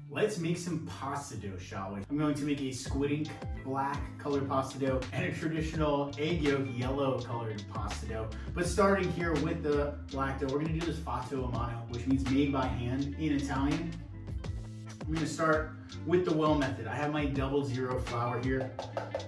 Let's make some pasta dough, shall we? I'm going to make a squid ink black colored pasta dough and a traditional egg yolk yellow colored pasta dough. But starting here with the black dough, we're gonna do this Fatto Mano, which means made by hand in Italian. I'm gonna start with the well method. I have my 00 flour here.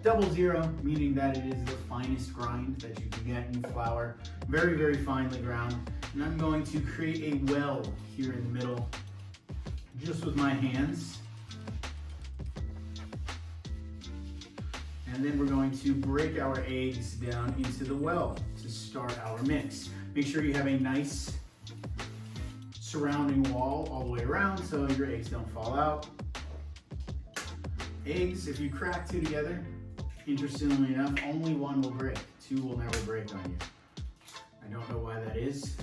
00 meaning that it is the finest grind that you can get in flour. Very, very finely ground. And I'm going to create a well here in the middle, just with my hands. And then we're going to break our eggs down into the well to start our mix. Make sure you have a nice surrounding wall all the way around so your eggs don't fall out. Eggs, if you crack two together, interestingly enough, only one will break. Two will never break on you. I don't know why that is.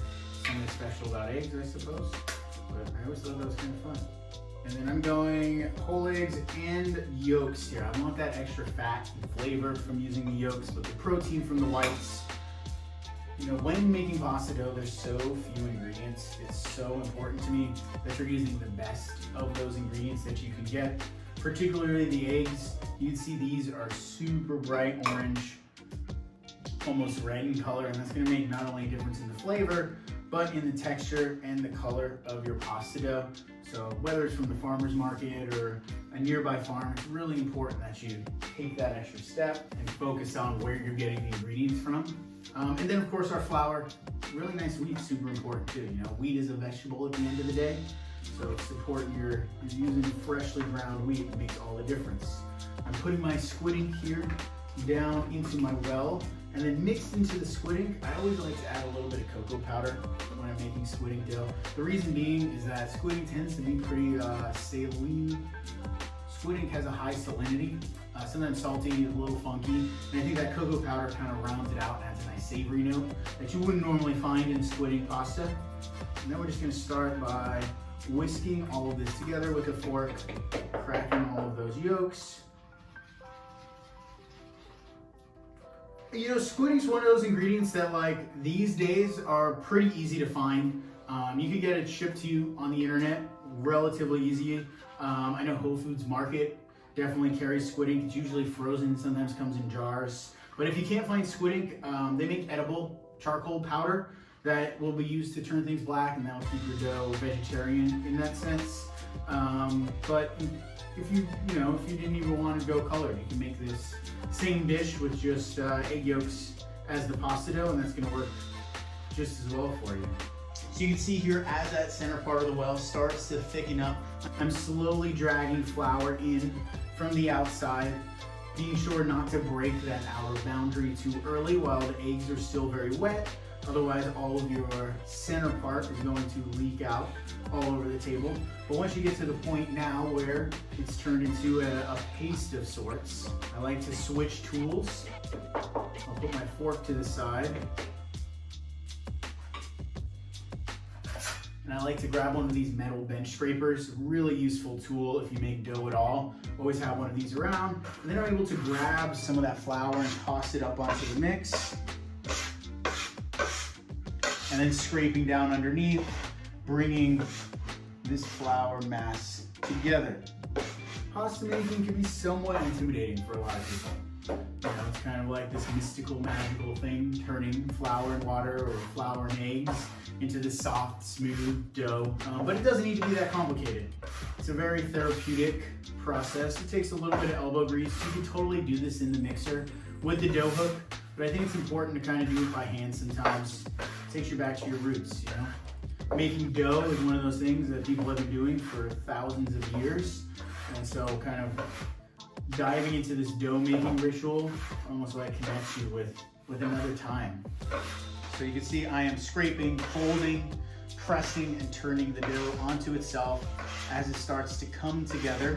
Something special about eggs, I suppose. But I always thought that was kind of fun. And then I'm going whole eggs and yolks here. I want that extra fat and flavor from using the yolks, but the protein from the whites. You know, when making pasta dough, there's so few ingredients. It's so important to me that you're using the best of those ingredients that you can get, particularly the eggs. You can see these are super bright orange, almost red in color, and that's gonna make not only a difference in the flavor, but in the texture and the color of your pasta dough. So whether it's from the farmer's market or a nearby farm, it's really important that you take that extra step and focus on where you're getting the ingredients from. And then of course our flour, really nice wheat, super important too. You know, wheat is a vegetable at the end of the day. So support you're using freshly ground wheat, it makes all the difference. I'm putting my squid ink here down into my well, and then mixed into the squid ink, I always like to add a little bit of cocoa powder when I'm making squid ink dough. The reason being is that squid ink tends to be pretty saline. Squid ink has a high salinity, sometimes salty, a little funky, and I think that cocoa powder kind of rounds it out and adds a nice savory note that you wouldn't normally find in squid ink pasta. And then we're just gonna start by whisking all of this together with a fork, cracking all of those yolks. You know, squid ink's one of those ingredients that, like, these days are pretty easy to find. You can get it shipped to you on the internet relatively easy. I know Whole Foods Market definitely carries squid ink. It's usually frozen, sometimes comes in jars. But if you can't find squid ink, they make edible charcoal powder that will be used to turn things black, and that will keep your dough vegetarian in that sense. But if you didn't even want to go colored, you can make this same dish with just egg yolks as the pasta dough, and that's going to work just as well for you. So you can see here, as that center part of the well starts to thicken up, I'm slowly dragging flour in from the outside, being sure not to break that outer boundary too early while the eggs are still very wet. Otherwise, all of your center part is going to leak out all over the table. But once you get to the point now where it's turned into a paste of sorts, I like to switch tools. I'll put my fork to the side. And I like to grab one of these metal bench scrapers, really useful tool if you make dough at all. Always have one of these around. And then I'm able to grab some of that flour and toss it up onto the mix. And then scraping down underneath, bringing this flour mass together. Pasta making can be somewhat intimidating for a lot of people. You know, it's kind of like this mystical, magical thing, turning flour and water or flour and eggs into this soft, smooth dough. But it doesn't need to be that complicated. It's a very therapeutic process. It takes a little bit of elbow grease. You can totally do this in the mixer with the dough hook, but I think it's important to kind of do it by hand sometimes. It takes you back to your roots, you know? Making dough is one of those things that people have been doing for thousands of years. And so kind of diving into this dough making ritual almost like connects you with another time. So you can see I am scraping, folding, pressing, and turning the dough onto itself as it starts to come together,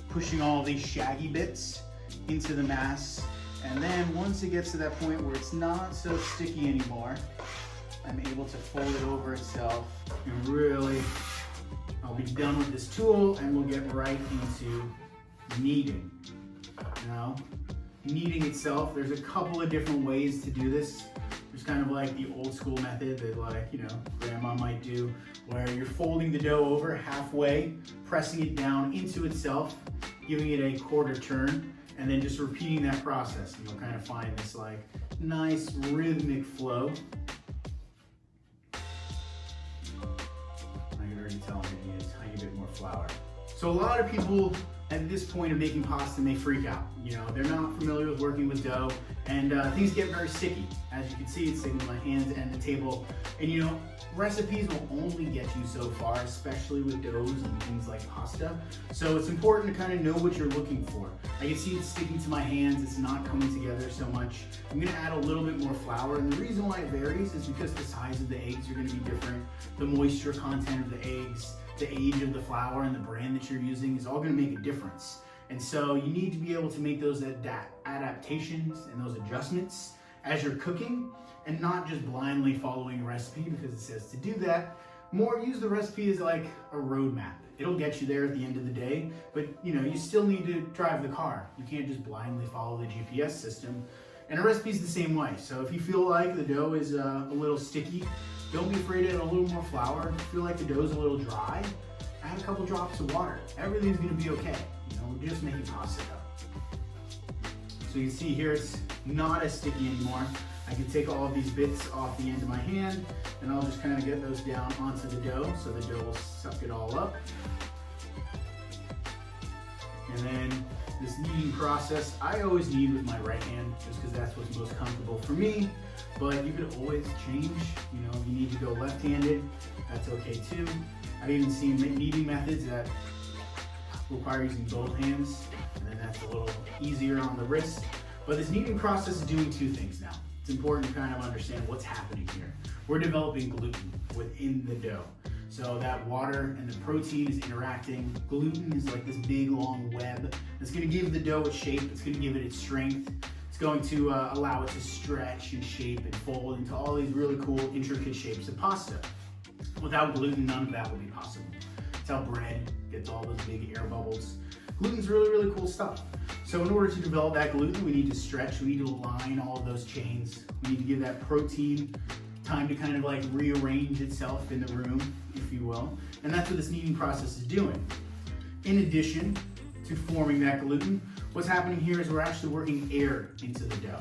pushing all these shaggy bits into the mass. And then once it gets to that point where it's not so sticky anymore, I'm able to fold it over itself and really, I'll be done with this tool and we'll get right into kneading. Now, kneading itself, there's a couple of different ways to do this. There's kind of like the old school method that, like, you know, grandma might do, where you're folding the dough over halfway, pressing it down into itself, giving it a quarter turn, and then just repeating that process. And you'll kind of find this like nice rhythmic flow. I can already tell I need a tiny bit more flour. So a lot of people at this point of making pasta may freak out. You know, they're not familiar with working with dough, and things get very sticky. As you can see, it's sticking to my hands and the table. And you know, recipes will only get you so far, especially with doughs and things like pasta. So it's important to kind of know what you're looking for. I can see it's sticking to my hands, it's not coming together so much. I'm gonna add a little bit more flour, and the reason why it varies is because the size of the eggs are gonna be different, the moisture content of the eggs, the age of the flour, and the brand that you're using is all gonna make a difference. And so you need to be able to make those adaptations and those adjustments as you're cooking, and not just blindly following a recipe because it says to do that. More use the recipe as like a roadmap. It'll get you there at the end of the day, but you know, you still need to drive the car. You can't just blindly follow the GPS system. And a recipe is the same way. So if you feel like the dough is a little sticky, don't be afraid to add a little more flour. If you feel like the dough is a little dry, add a couple drops of water. Everything's gonna be okay. You know, we're just making pasta dough. So you can see here, it's not as sticky anymore. I can take all of these bits off the end of my hand, and I'll just kind of get those down onto the dough, so the dough will suck it all up. And then this kneading process, I always knead with my right hand, just because that's what's most comfortable for me. But you could always change, you know, if you need to go left-handed, that's okay too. I've even seen kneading methods that require using both hands, and then that's a little easier on the wrist. But this kneading process is doing two things now. It's important to kind of understand what's happening here. We're developing gluten within the dough. So that water and the protein is interacting. Gluten is like this big long web that's gonna give the dough its shape, it's gonna give it its strength. It's going to allow it to stretch and shape and fold into all these really cool, intricate shapes of pasta. Without gluten, none of that would be possible. It's how bread gets all those big air bubbles. Gluten's really, really cool stuff. So in order to develop that gluten, we need to stretch, we need to align all of those chains. We need to give that protein time to kind of like rearrange itself in the room, if you will. And that's what this kneading process is doing. In addition to forming that gluten, what's happening here is we're actually working air into the dough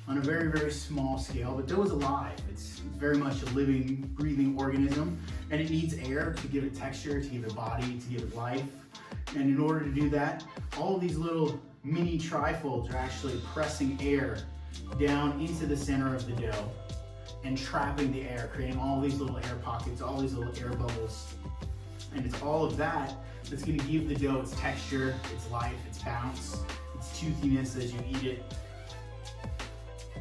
on a very, very small scale. But dough is alive. It's very much a living, breathing organism, and it needs air to give it texture, to give it body, to give it life. And in order to do that, all of these little mini trifolds are actually pressing air down into the center of the dough and trapping the air, creating all these little air pockets, all these little air bubbles. And it's all of that that's gonna give the dough its texture, its life, its bounce, its toothiness as you eat it.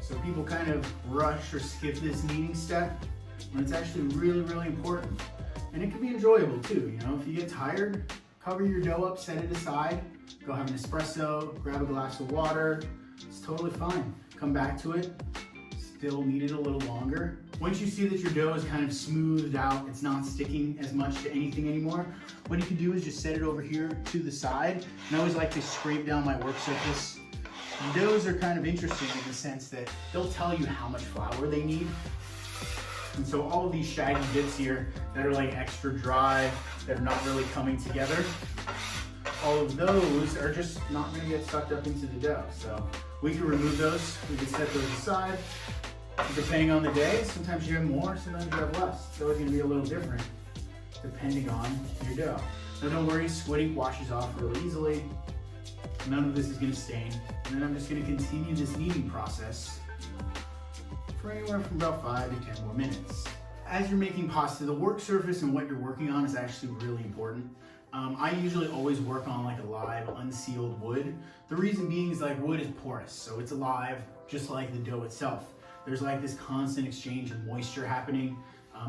So people kind of rush or skip this kneading step when it's actually really, really important. And it can be enjoyable too, you know, if you get tired, cover your dough up, set it aside, go have an espresso, grab a glass of water, it's totally fine. Come back to it, still knead it a little longer. Once you see that your dough is kind of smoothed out, it's not sticking as much to anything anymore, what you can do is just set it over here to the side. And I always like to scrape down my work surface. Doughs are kind of interesting in the sense that they'll tell you how much flour they need. And so all of these shaggy bits here that are like extra dry, that are not really coming together, all of those are just not gonna get sucked up into the dough. So we can remove those, we can set those aside. Depending on the day, sometimes you have more, sometimes you have less. So it's gonna be a little different depending on your dough. Now don't worry, squid ink washes off really easily. None of this is gonna stain. And then I'm just gonna continue this kneading process for anywhere from about 5 to 10 more minutes. As you're making pasta, the work surface and what you're working on is actually really important. I usually always work on like a live, unsealed wood. The reason being is like wood is porous, so it's alive, just like the dough itself. There's like this constant exchange of moisture happening.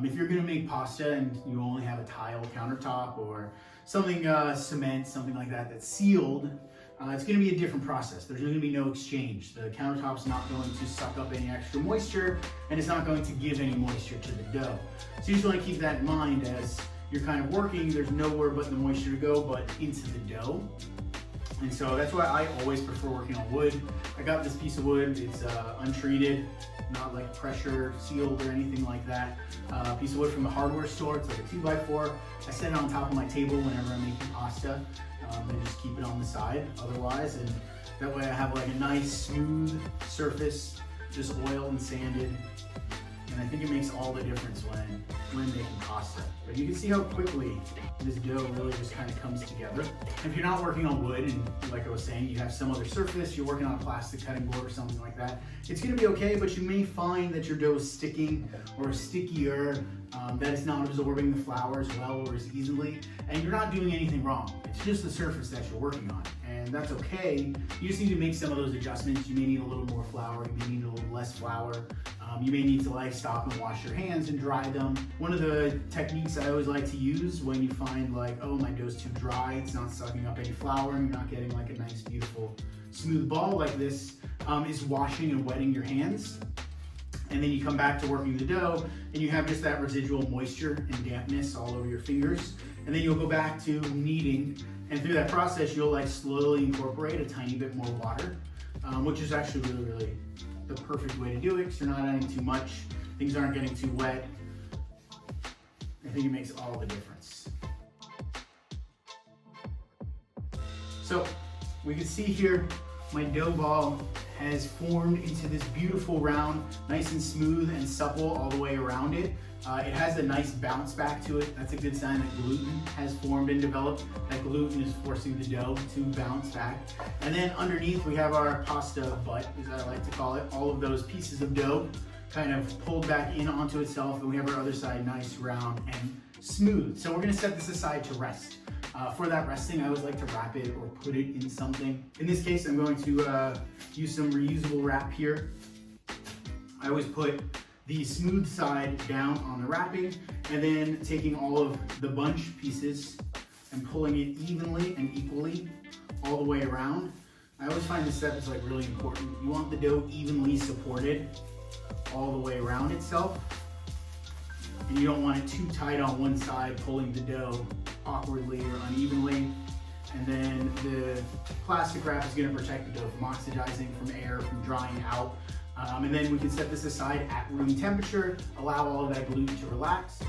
If you're gonna make pasta and you only have a tile countertop or something, cement, something like that that's sealed, it's gonna be a different process. There's gonna be no exchange. The countertop's not going to suck up any extra moisture, and it's not going to give any moisture to the dough. So you just wanna keep that in mind as you're kind of working. There's nowhere but the moisture to go but into the dough. And so that's why I always prefer working on wood. I got this piece of wood, it's untreated, not like pressure sealed or anything like that. Piece of wood from the hardware store, it's like a 2x4. I set it on top of my table whenever I'm making pasta, and just keep it on the side otherwise. And that way I have like a nice smooth surface, just oiled and sanded. And I think it makes all the difference when making pasta. But you can see how quickly this dough really just kind of comes together. If you're not working on wood, and like I was saying, you have some other surface, you're working on a plastic cutting board or something like that, it's gonna be okay, but you may find that your dough is sticking or stickier, that it's not absorbing the flour as well or as easily, and you're not doing anything wrong. It's just the surface that you're working on, and that's okay. You just need to make some of those adjustments. You may need a little more flour, you may need a little less flour. You may need to like stop and wash your hands and dry them. One of the techniques I always like to use when you find like, oh, my dough's too dry, it's not sucking up any flour, and you're not getting like a nice, beautiful, smooth ball like this, is washing and wetting your hands. And then you come back to working the dough and you have just that residual moisture and dampness all over your fingers. And then you'll go back to kneading, and through that process, you'll like slowly incorporate a tiny bit more water, which is actually really, really the perfect way to do it, because you're not adding too much, things aren't getting too wet. I think it makes all the difference. So we can see here, my dough ball has formed into this beautiful round, nice and smooth and supple all the way around it. It has a nice bounce back to it. That's a good sign that gluten has formed and developed. That gluten is forcing the dough to bounce back. And then underneath we have our pasta butt, as I like to call it. All of those pieces of dough kind of pulled back in onto itself, and we have our other side nice, round, and smooth. So we're gonna set this aside to rest. For that resting, I always like to wrap it or put it in something. In this case, I'm going to use some reusable wrap here. I always put the smooth side down on the wrapping, and then taking all of the bunch pieces and pulling it evenly and equally all the way around. I always find this step is like really important. You want the dough evenly supported all the way around itself, and you don't want it too tight on one side, pulling the dough awkwardly or unevenly. And then the plastic wrap is going to protect the dough from oxidizing, from air, from drying out. And then we can set this aside at room temperature, allow all of that gluten to relax.